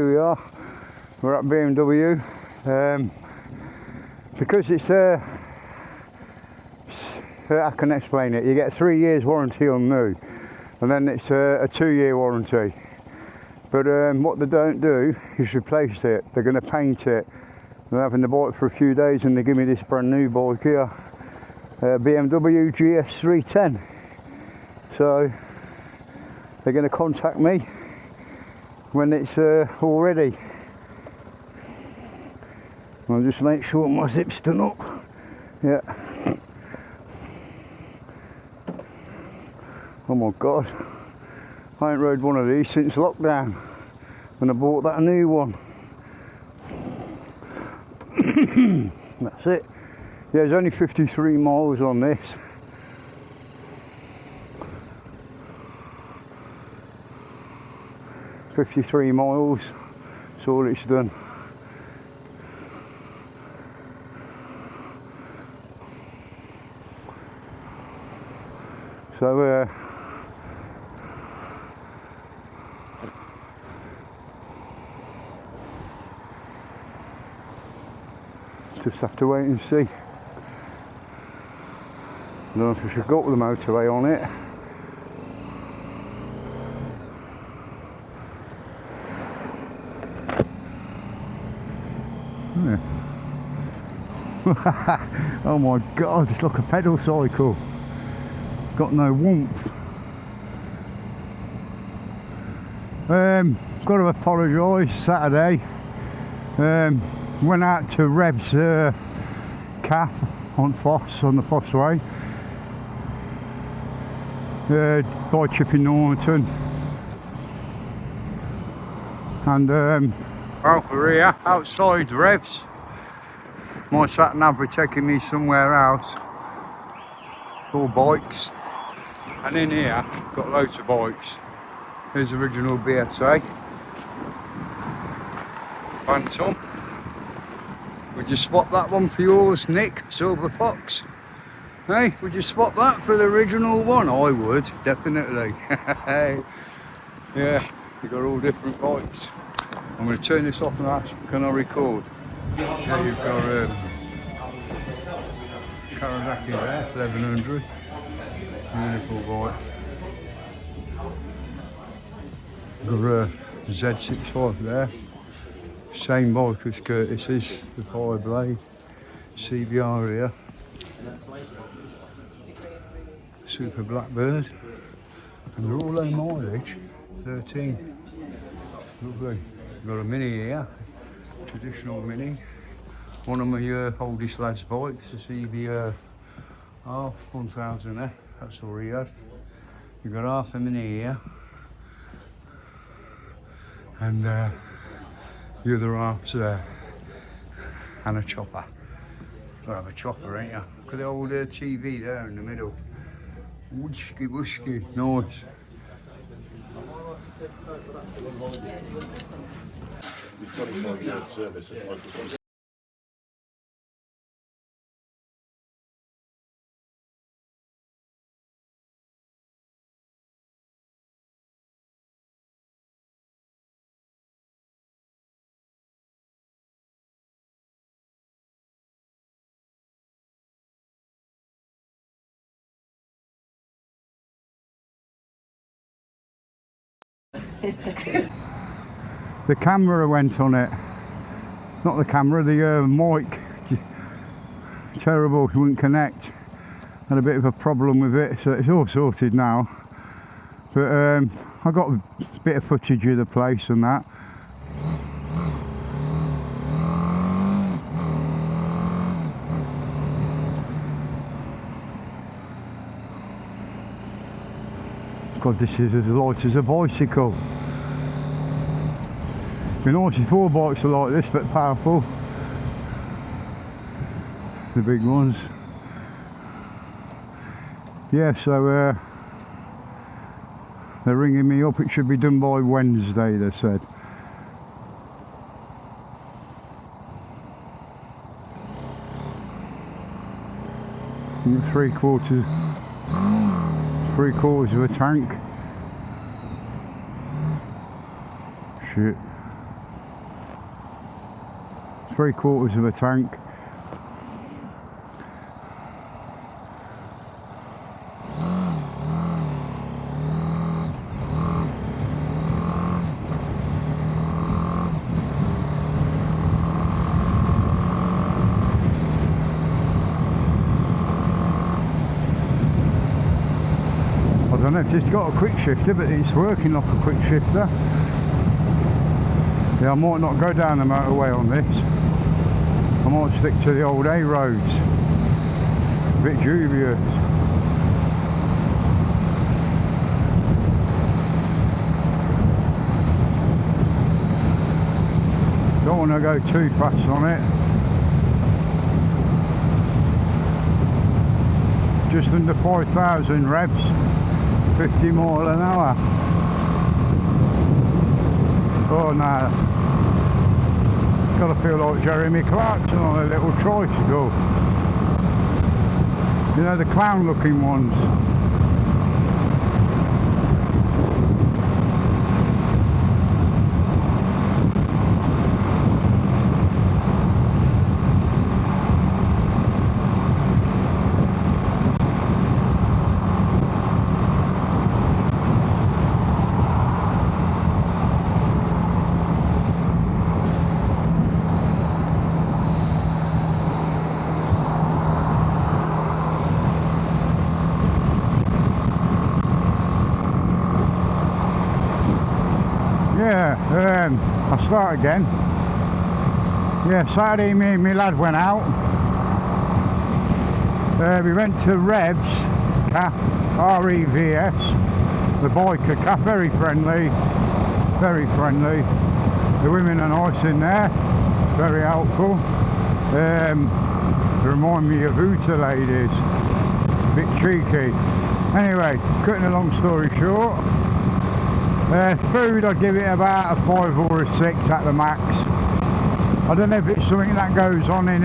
Here we are, we're at BMW. Because it's I can explain it. You get 3 years warranty on new, and then it's a 2-year warranty. But what they don't do is replace it. They're going to paint it. They're having the bike for a few days, and they give me this brand new bike here, Bmw GS 310. So they're going to contact me when it's all ready. I'll just make sure my zip's done up. Yeah. Oh my god, I ain't rode one of these since lockdown when I bought that new one. That's it. Yeah, there's only 53 miles on this. $53 miles, that's all it's done. So just have to wait and see. I don't know if I should go up the motorway on it. Yeah. Oh my god, it's like a pedal cycle. Got no warmth. Got to apologise. Saturday went out to Revs calf on Fosse, on the Fosse way, by chipping Norton, and well, we're here outside Revs. My sat nav were taking me somewhere else. It's all bikes, and in here got loads of bikes. Here's original BSA Phantom. Would you swap that one for yours, Nick? Silver Fox? Hey, would you swap that for the original one? I would, definitely. Yeah, you've got all different bikes. I'm going to turn this off now. Can I record? Yeah, you've got Kawasaki there, 1100. Beautiful bike. Got a Z65 there. Same bike as Kurtis's, the 5-blade. CBR here. Super Blackbird. And they're all low mileage, 13. Lovely. Got a Mini here, traditional Mini. One of my oldest lad's bikes, the CBR 1000F, that's all he had. You've got half a Mini here. And the other half's there. And a chopper. Gotta have a chopper, ain't you? Look at the old TV there in the middle. Wooshky wooshky, nice. The camera went on it. Not the camera, the mic. Terrible, it wouldn't connect. Had a bit of a problem with it, so it's all sorted now. But I got a bit of footage of the place and that. God, this is as light as a bicycle. It'd be nice if all bikes are like this, but powerful. The big ones. Yeah, so they're ringing me up. It should be done by Wednesday, they said. Three quarters of a tank. Shit. 3/4 of a tank. I don't know if it's got a quick shifter, but it's working like a quick shifter. Yeah, I might not go down the motorway on this. I might stick to the old A roads. A bit dubious. Don't want to go too fast on it. Just under 5,000 revs, 50 mile an hour. Oh no, gotta feel like Jeremy Clarkson on a little tricycle. You know, the clown looking ones. I'll start again. Yeah, Saturday me and my lad went out. We went to Revs, CAF, R-E-V-S, the biker CAF, very friendly, very friendly. The women are nice in there, very helpful. They remind me of Uta ladies, a bit cheeky. Anyway, cutting a long story short, food, I'd give it about a 5 or a 6 at the max. I don't know if it's something that goes on in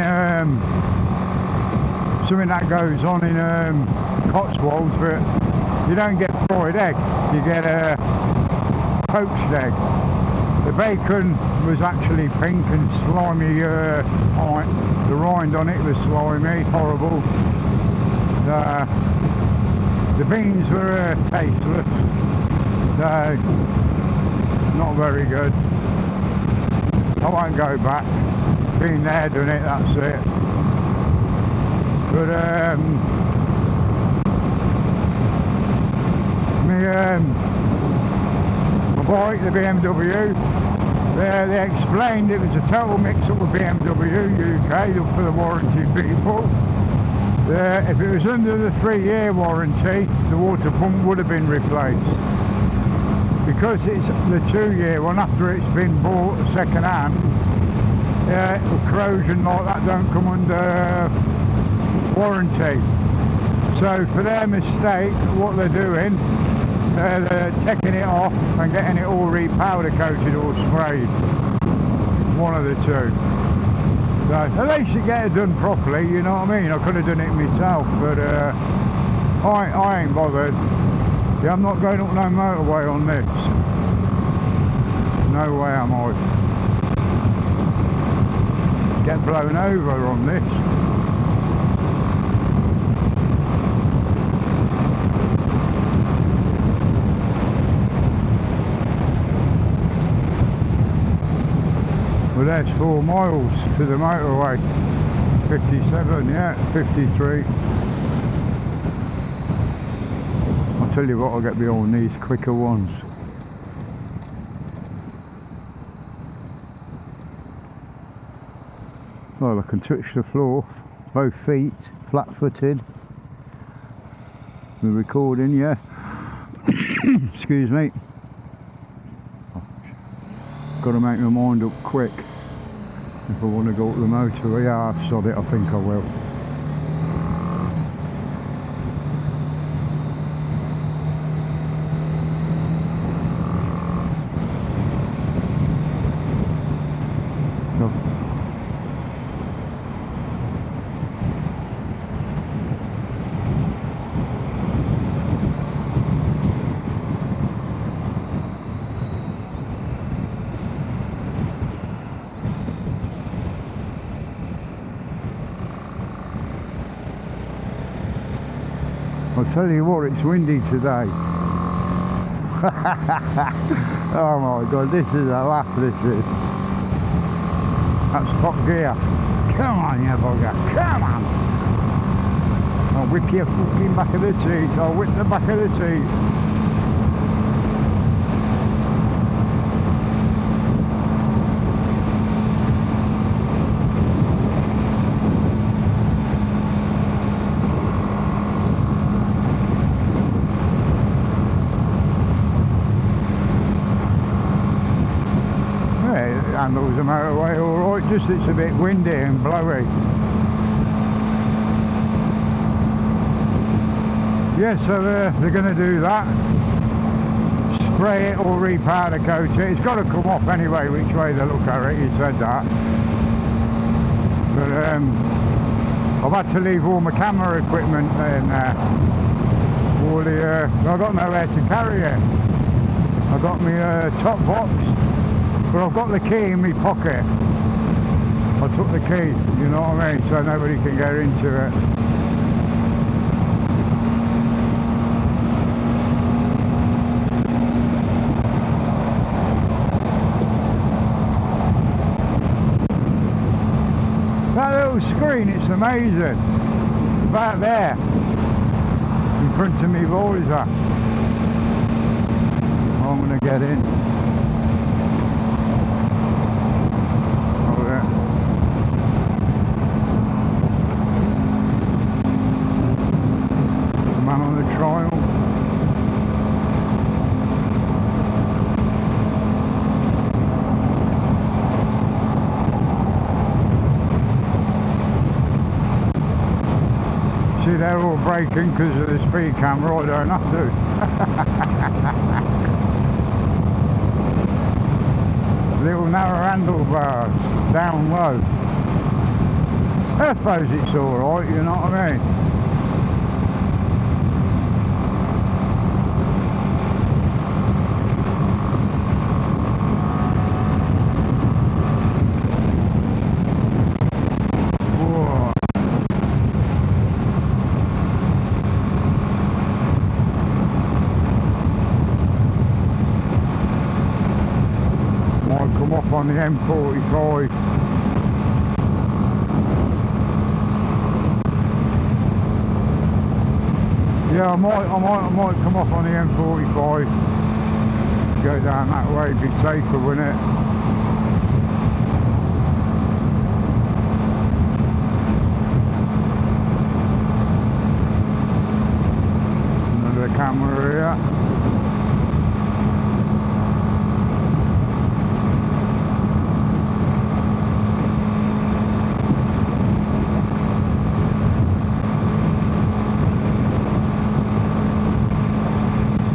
Cotswolds, but you don't get fried egg, you get a poached egg. The bacon was actually pink and slimy. The rind on it was slimy, horrible. The beans were tasteless. No, not very good. I won't go back. Been there, done it, that's it. But my bike, the BMW, they explained it was a total mix-up with BMW UK for the warranty people. If it was under the 3-year warranty, the water pump would have been replaced. Because it's the 2-year one after it's been bought second hand, corrosion like that don't come under warranty. So for their mistake, what they're doing, they're taking it off and getting it all re-powder coated or sprayed. One of the two. So at least you get it done properly, you know what I mean? I could have done it myself, but I ain't bothered. Yeah, I'm not going up no motorway on this. No way am I. Get blown over on this. Well, there's 4 miles to the motorway. 57, yeah, 53. I'll tell you what, I'll get behind these quicker ones. Well, I can touch the floor, both feet, flat-footed. We're recording, yeah. Excuse me. Got to make my mind up quick if I want to go up the motorway. Yeah, I've sod it, I think I will. Tell you what, it's windy today. Oh my god, this is a laugh, this is. That's top gear. Come on, you bugger, come on! I'll whip your fucking back of the seat, I'll whip the back of the seat. Handles the motorway alright, just it's a bit windy and blowy. Yeah, so they're going to do that. Spray it or repowder coat it. It's got to come off anyway, which way they look at it, he said that. But I've had to leave all my camera equipment in there. I've got nowhere to carry it. I've got my top box. But I've got the key in my pocket. I took the key, you know what I mean, so nobody can get into it. That little screen, it's amazing. About there, in front of me visor. I'm going to get in. Trial. See, they're all braking because of the speed camera, I don't have to. Little narrow handlebars, down low. I suppose it's alright, you know what I mean? On the M45. Yeah, I might come off on the M45. Go down that way, be safer, wouldn't it? Another camera here.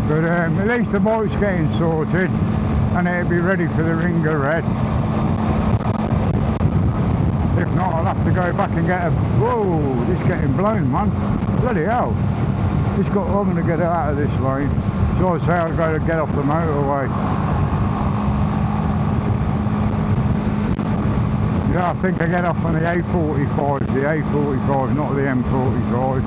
But at least the bike's getting sorted and it'll be ready for the ringer red. If not, I'll have to go back and get a... Whoa, it's getting blown, man. Bloody hell. I'm going to get out of this lane. So I say I've got to get off the motorway. Yeah, I think I get off on the A45, not the M45.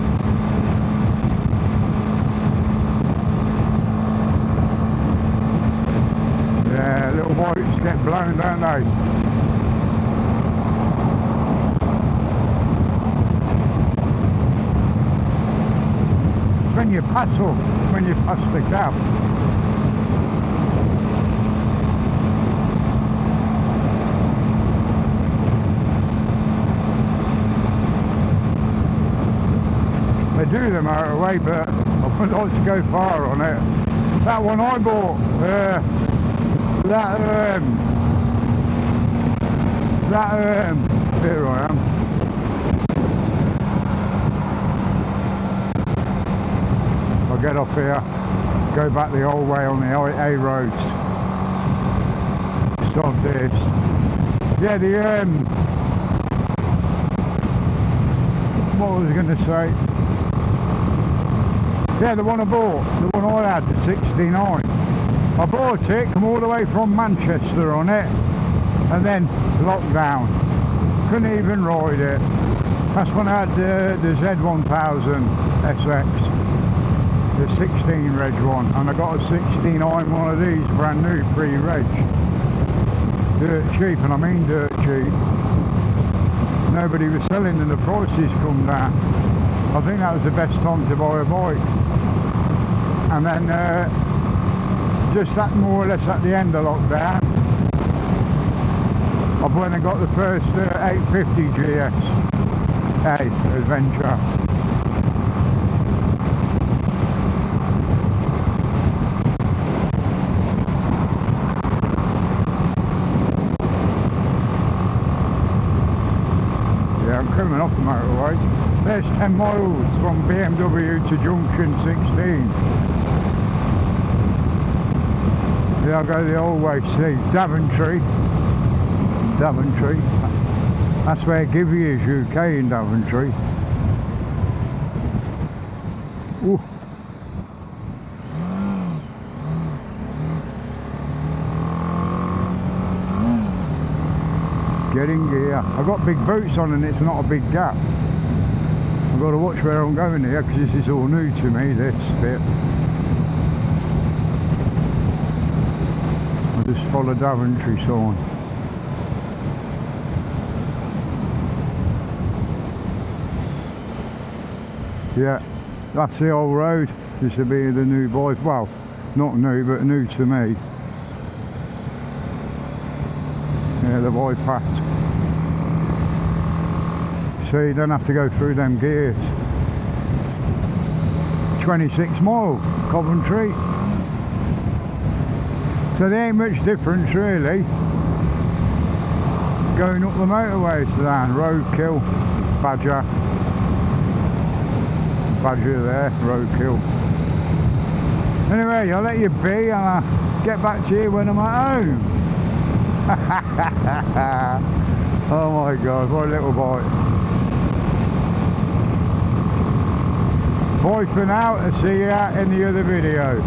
Yeah, little whites get blown, don't they? When you pass the cab. They do the motorway, but I wouldn't like to go far on it. That one I bought, here I am. I'll get off here, go back the old way on the A roads. Stop this. Yeah, what was I going to say? Yeah, the one I bought, the one I had, the 69. I bought it, come all the way from Manchester on it, and then lockdown. Couldn't even ride it. That's when I had the Z1000 SX. the 16 reg one, and I got a 69 one of these, brand new, pre-reg. Dirt cheap, and I mean dirt cheap. Nobody was selling and the prices come down. I think that was the best time to buy a bike. And then just that more or less at the end of lockdown, I've went and got the first 850 GS Adventure. Yeah, I'm coming off the motorway. There's 10 miles from Bmw to junction 16. Yeah, I'll go the old way, see, Daventry. That's where Givy is, UK, in Daventry. Ooh. Get in gear. I've got big boots on and it's not a big gap. I've got to watch where I'm going here because this is all new to me, this bit. I'll just follow Daventry sign. Yeah, that's the old road. This will be the new bike. Well, not new, but new to me. Yeah, the bypass. So you don't have to go through them gears. 26 mile, Coventry. So there ain't much difference really. Going up the motorways down, roadkill, Badger there, roadkill. Anyway, I'll let you be and I'll get back to you when I'm at home. Oh my god, what a little bike. Bye for now, and see you out in the other video.